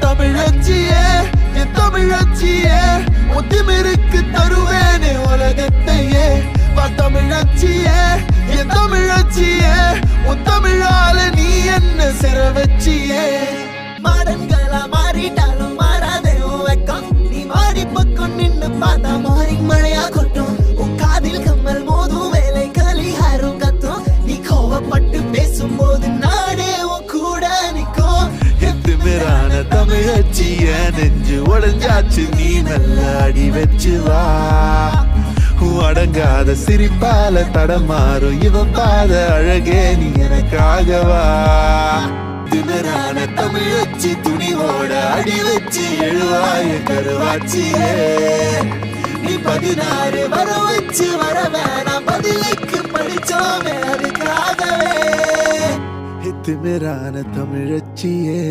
தமிழச்சியே என் தமிழச்சியே ஒத்திமிருக்கு தருவேனே உலகத்தையே தமிழச்சியே என் தமிழச்சியே உன் தமிழால நீ என்ன சிற வச்சியே மாடன்களா மாறிட்டாலும் மாறாதே உன் வெக்கம் நீ மாறி பக்கம் நின்னு பார்த்தா மாறி மழையா கொட்டும் உன் காதில் கம்மல் மோதும் வேலை கலிகாரும் கத்தும் நீ கோவப்பட்டு பேசும்போது நானே உன் கூட நிற்கும் எத்துமிரான தமிழச்சிய நெஞ்சு உடஞ்சாச்சு நீ நல்ல அடி வச்சு வா அடங்காத சிரிப்பால தடமாறும் இவன் பாத அழகே நீ எனக்காகவா திமிரான தமிழச்சி துணிவோட அடி வச்சு எழுவாய கருவாச்சியே நீ 16 வர வச்சு வர வேணாம் பதிலுக்கு படிச்சோமே அதுக்காகவே திமிரான தமிழச்சியே